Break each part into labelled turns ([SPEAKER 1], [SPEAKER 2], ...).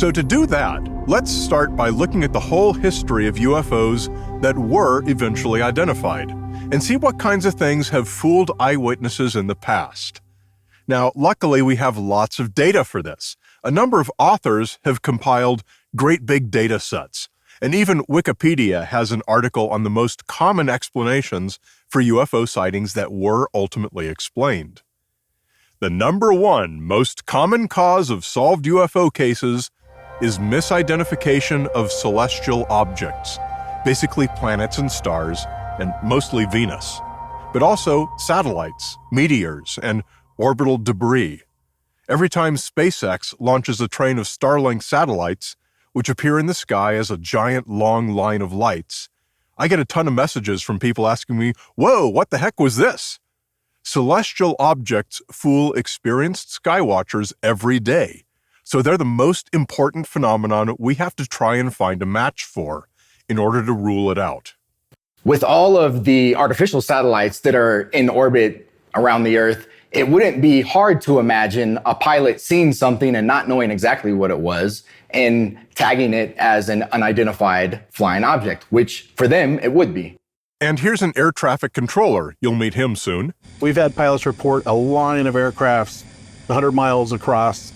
[SPEAKER 1] So to do that, let's start by looking at the whole history of UFOs that were eventually identified, and see what kinds of things have fooled eyewitnesses in the past. Now, luckily, we have lots of data for this. A number of authors have compiled great big data sets, and even Wikipedia has an article on the most common explanations for UFO sightings that were ultimately explained. The number one most common cause of solved UFO cases is misidentification of celestial objects, basically planets and stars, and mostly Venus, but also satellites, meteors, and orbital debris. Every time SpaceX launches a train of Starlink satellites, which appear in the sky as a giant long line of lights, I get a ton of messages from people asking me, "Whoa, what the heck was this?" Celestial objects fool experienced skywatchers every day, so they're the most important phenomenon we have to try and find a match for in order to rule it out.
[SPEAKER 2] With all of the artificial satellites that are in orbit around the Earth, it wouldn't be hard to imagine a pilot seeing something and not knowing exactly what it was and tagging it as an unidentified flying object, which for them it would be.
[SPEAKER 1] And here's an air traffic controller. You'll meet him soon.
[SPEAKER 3] We've had pilots report a line of aircrafts 100 miles across,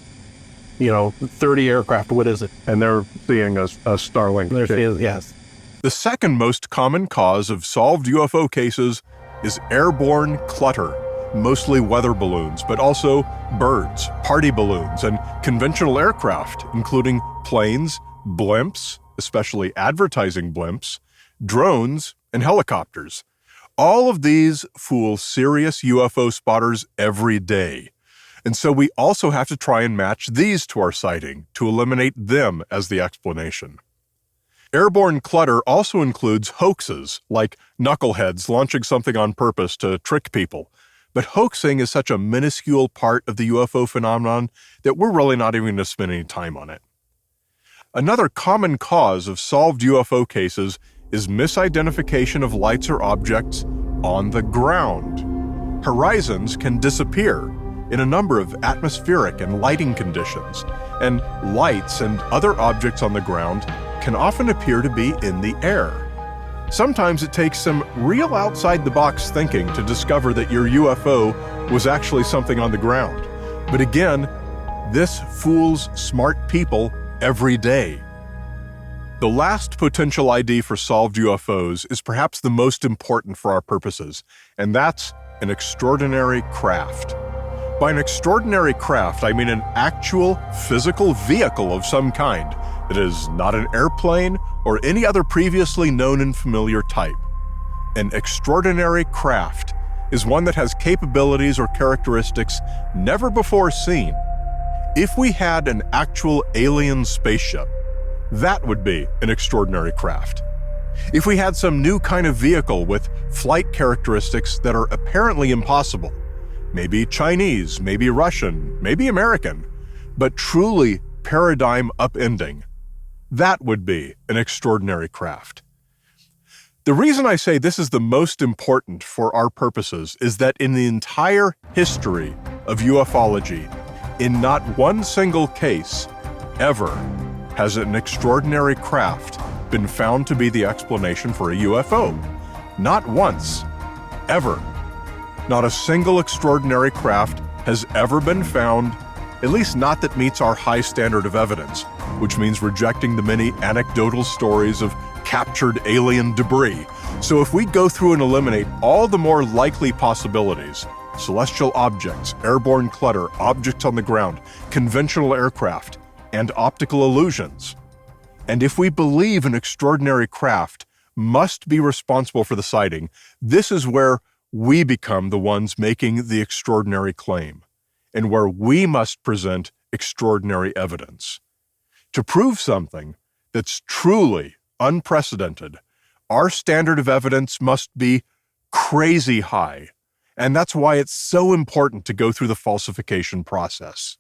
[SPEAKER 3] 30 aircraft. What is it?
[SPEAKER 4] And they're seeing a Starlink.
[SPEAKER 3] Yes.
[SPEAKER 1] The second most common cause of solved UFO cases is airborne clutter, mostly weather balloons, but also birds, party balloons, and conventional aircraft, including planes, blimps, especially advertising blimps, drones, and helicopters. All of these fool serious UFO spotters every day. And so we also have to try and match these to our sighting to eliminate them as the explanation. Airborne clutter also includes hoaxes, like knuckleheads launching something on purpose to trick people. But hoaxing is such a minuscule part of the UFO phenomenon that we're really not even going to spend any time on it. Another common cause of solved UFO cases is misidentification of lights or objects on the ground. Horizons can disappear in a number of atmospheric and lighting conditions, and lights and other objects on the ground can often appear to be in the air. Sometimes it takes some real outside-the-box thinking to discover that your UFO was actually something on the ground. But again, this fools smart people every day. The last potential ID for solved UFOs is perhaps the most important for our purposes, and that's an extraordinary craft. By an extraordinary craft, I mean an actual physical vehicle of some kind that is not an airplane or any other previously known and familiar type. An extraordinary craft is one that has capabilities or characteristics never before seen. If we had an actual alien spaceship, that would be an extraordinary craft. If we had some new kind of vehicle with flight characteristics that are apparently impossible, maybe Chinese, maybe Russian, maybe American, but truly paradigm upending, that would be an extraordinary craft. The reason I say this is the most important for our purposes is that in the entire history of ufology, in not one single case ever has an extraordinary craft been found to be the explanation for a UFO. Not once, ever. Not a single extraordinary craft has ever been found, at least not that meets our high standard of evidence, which means rejecting the many anecdotal stories of captured alien debris. So if we go through and eliminate all the more likely possibilities, celestial objects, airborne clutter, objects on the ground, conventional aircraft, and optical illusions, and if we believe an extraordinary craft must be responsible for the sighting, this is where we become the ones making the extraordinary claim, and where we must present extraordinary evidence. To prove something that's truly unprecedented, our standard of evidence must be crazy high, and that's why it's so important to go through the falsification process.